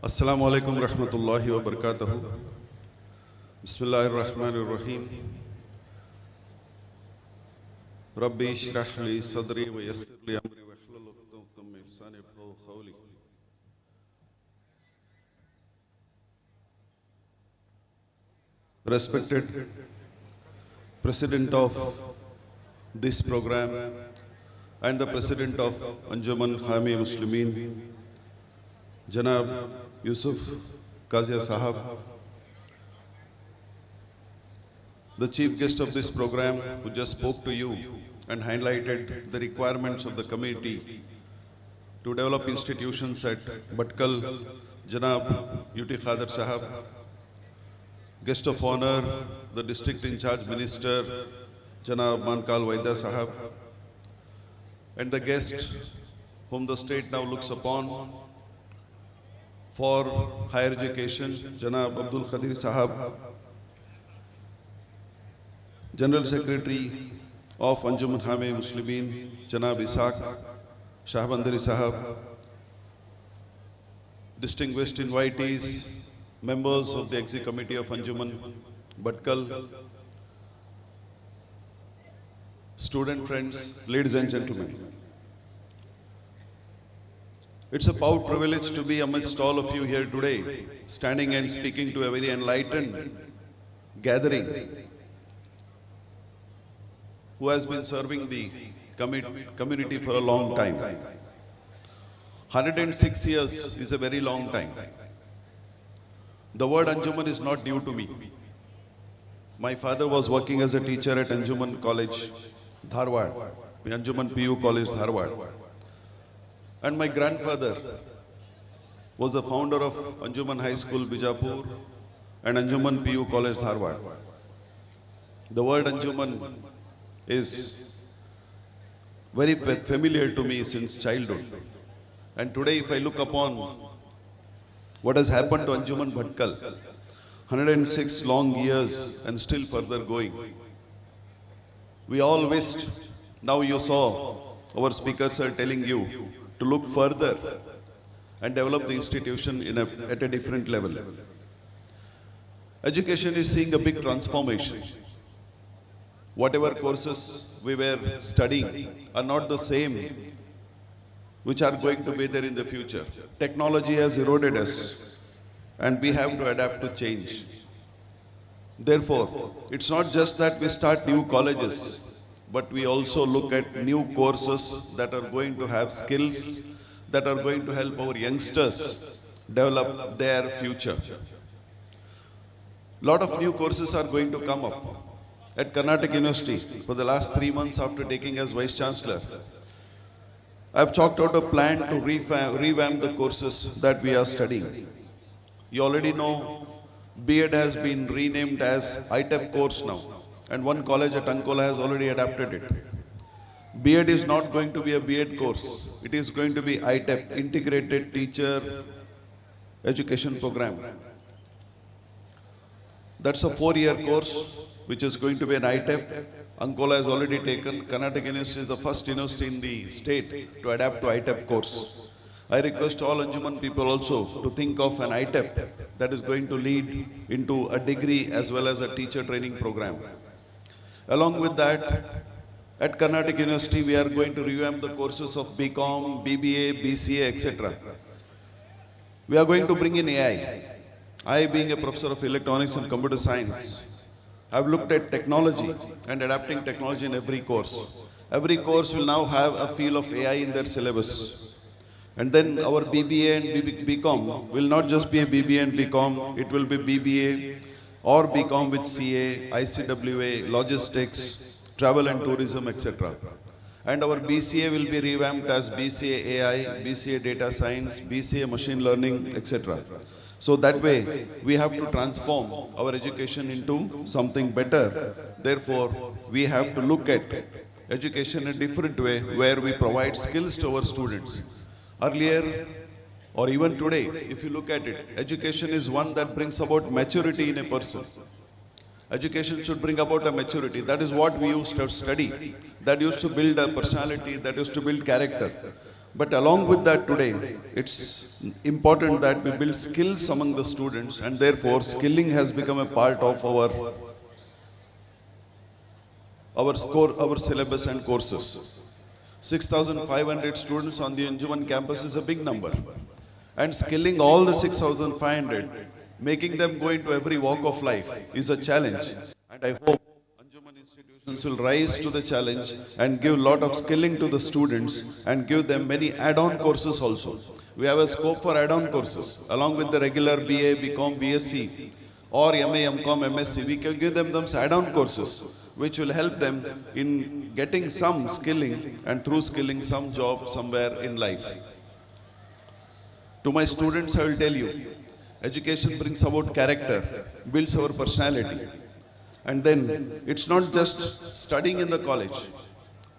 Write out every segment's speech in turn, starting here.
Assalamu alaikum rahmatullahi wa barakatuhu. Bismillahir Rahmanir Rahim. Rabbi shrah li sadri wa yassir li amri wa hlul 'uqdatam min lisani yafqahu qawli. Respected President of this program and the President of Anjuman Hami Muslimin, Janab Yusuf Kazia Sahab, the chief guest of this program who just spoke to you and highlighted the requirements of the community to develop institutions at Bhatkal, Janab UT Khader Sahab, guest of honor, the district in charge minister, Janab Mankal Vaidya Sahab, and the guest whom the state now looks upon for higher education, Janab Abdul Qadir Sahab, General Secretary of Anjuman Hame Muslimin, Janab Ishaq Shahbandari Sahab, distinguished invitees, members of the Executive Committee of Anjuman Bhatkal, student friends, ladies and gentlemen. It's a proud privilege to be amidst all of you here today, standing and speaking to a very enlightened gathering who has been serving the community for a long time. 106 years is a very long time. The word Anjuman is not new to me. My father was working as a teacher at Anjuman College, Dharwad, Anjuman PU College, Dharwad. And my grandfather was the founder of Anjuman High School, Bijapur, and Anjuman PU College, Dharwad. The word Anjuman is very familiar to me since childhood. And today, if I look upon what has happened to Anjuman Bhatkal, 106 long years and still further going. We all wished, now you saw, our speakers are telling you to look further and develop the institution at a different level. Education is seeing a big transformation. Whatever courses we were studying are not the same which are going to be there in the future. Technology has eroded us and we have to adapt to change. Therefore, it's not just that we start new colleges, but we also look at new courses that are going to have skills, that are going to help our youngsters develop their future. A lot of new courses are going to come up. At Karnatak University, for the last 3 months after taking as Vice Chancellor, I've chalked out a plan to revamp the courses that we are studying. You already know, B.Ed has been renamed as ITEP course now. And one college at Ankola has already adapted it. B.Ed is not going to be a B.Ed course. It is going to be ITEP, Integrated Teacher Education Program. That's a 4-year course, which is going to be an ITEP. Ankola has already taken. Karnataka University is the first university in the state to adapt to ITEP course. I request all Anjuman people also to think of an ITEP that is going to lead into a degree as well as a teacher training program. Along with that, at Karnataka University, we are going to revamp the courses of BCom, BBA, BCA, etc. We are going to bring in AI. I, being a professor of electronics and computer science, have looked at technology and adapting technology in every course. Every course will now have a feel of AI in their syllabus. And then our BBA and BCom will not just be a BBA and BCom, it will be BBA, or BCom with CA, ICWA, logistics, travel and tourism, etc. And our BCA will be revamped as BCA AI, BCA data science, BCA machine learning, etc. So that way, we have to transform our education into something better. Therefore, we have to look at education in a different way where we provide skills to our students. Earlier, or even today, if you look at it, education is one that brings about maturity in a person. Education should bring about a maturity. That is what we used to study. That used to build a personality, that used to build character. But along with that today, it's important that we build skills among the students, and therefore skilling has become a part of our syllabus and courses. 6,500 students on the Anjuman campus is a big number. And skilling all the 6,500, making them go into every walk of life is a challenge. And I hope Anjuman institutions will rise to the challenge and give a lot of skilling to the students and give them many add-on courses also. We have a scope for add-on courses along with the regular BA, BCom, BSc or MA, MCom, MSc. We can give them those add-on courses which will help them in getting some skilling and through skilling some job somewhere in life. To my students, I will tell you, education brings about character, builds our personality. And then it's not just studying in the college.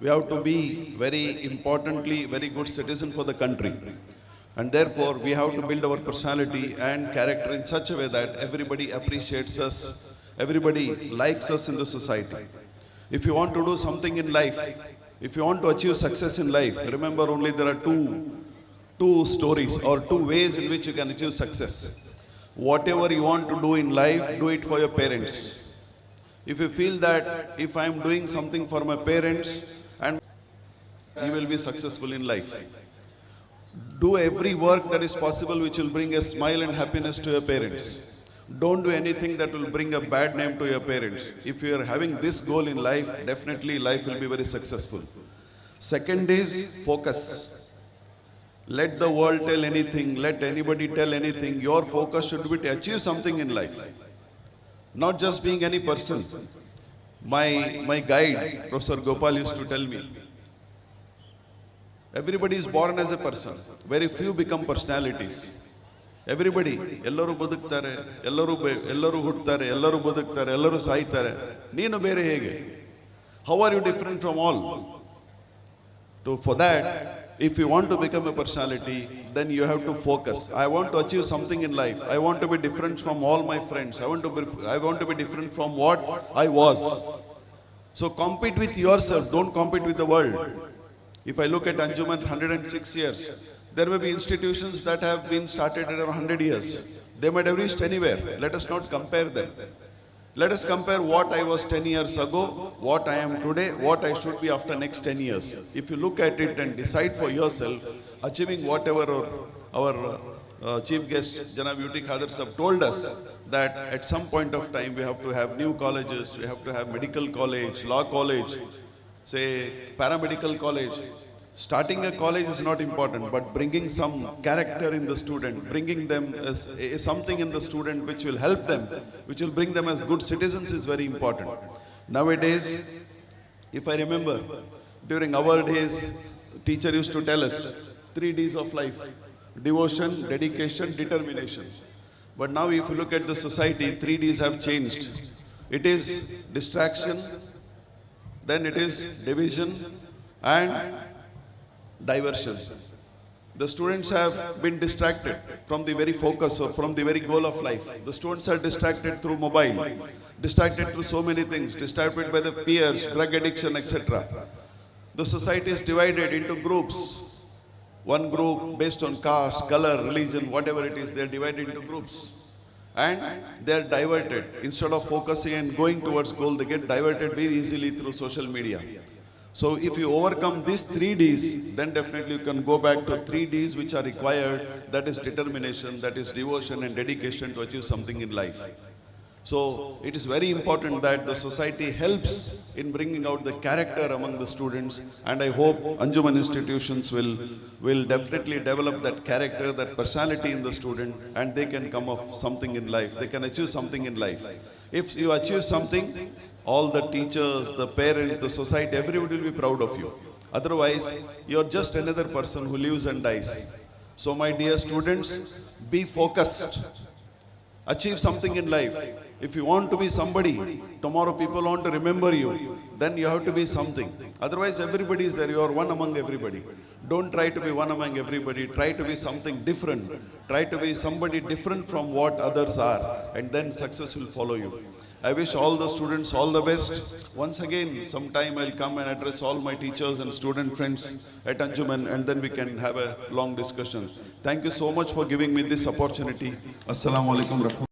We have to be very importantly, very good citizen for the country. And therefore, we have to build our personality and character in such a way that everybody appreciates us, everybody likes us in the society. If you want to do something in life, if you want to achieve success in life, remember only there are two stories or two ways in which you can achieve success. Whatever you want to do in life, do it for your parents. If you feel that if I am doing something for my parents, and you will be successful in life. Do every work that is possible which will bring a smile and happiness to your parents. Don't do anything that will bring a bad name to your parents. If you are having this goal in life, definitely life will be very successful. Second is focus. Let the world tell anything, let anybody tell anything. Your focus should be to achieve something in life. Not just being any person. My guide, Professor Gopal, used to tell me, everybody is born as a person. Very few become personalities. Everybody, ellaru ಬದುಕ್ತಾರೆ, ಎಲ್ಲರೂ ಹುಟ್ಟುತ್ತಾರೆ, ಎಲ್ಲರೂ ಬದುಕ್ತಾರೆ, ಎಲ್ಲರೂ ಸಾಯ್ತಾರೆ. ನೀನು ಬೇರೆ ಹೇಗೆ? How are you different from all? For that, if you want to become a personality, then you have to focus. I want to achieve something in life. I want to be different from all my friends. I want to be different from what I was. So compete with yourself. Don't compete with the world. If I look at Anjuman 106 years, there may be institutions that have been started at around 100 years. They might have reached anywhere. Let us not compare them. Let us compare what I was 10 years ago, what I am today, what I should be after next 10 years. If you look at it and decide for yourself, achieving whatever our chief guest, Janab Beauty Khadar Sahab, told us that at some point of time we have to have new colleges, we have to have medical college, law college, say paramedical college. Starting a college is not important, but bringing some character in the student, bringing them as something in the student which will help them, which will bring them as good citizens is very important. Nowadays, if I remember, during our days, teacher used to tell us 3 Ds of life: devotion, dedication, determination. But now if you look at the society, 3 Ds have changed. It is distraction, then it is division and diversion. The students have been distracted from the very focus or from the very goal of life. The students are distracted through mobile, distracted through so many things, distracted by the peers, drug addiction, etc. The society is divided into groups. One group based on caste, color, religion, whatever it is, they are divided into groups. And they are diverted. Instead of focusing and going towards goal, they get diverted very easily through social media. So if you overcome these 3 Ds, then definitely you can go back to 3 Ds which are required, that is determination, that is devotion and dedication to achieve something in life. So it is very important that the society helps in bringing out the character among the students, and I hope Anjuman institutions will definitely develop that character, that personality in the student, and they can come of something in life. They can achieve something in life. If you achieve something, all the teachers, the parents, the society, everybody will be proud of you. Otherwise, you're just another person who lives and dies. So my dear students, be focused. Achieve something in life. If you want to be somebody, tomorrow people want to remember you, then you have to be something. Otherwise, everybody is there. You are one among everybody. Don't try to be one among everybody. Try to be something different. Try to be somebody different from what others are, and then success will follow you. I wish all the students all the best. Once again, sometime I'll come and address all my teachers and student friends at Anjuman, and then we can have a long discussion. Thank you so much for giving me this opportunity. Assalamu alaikum.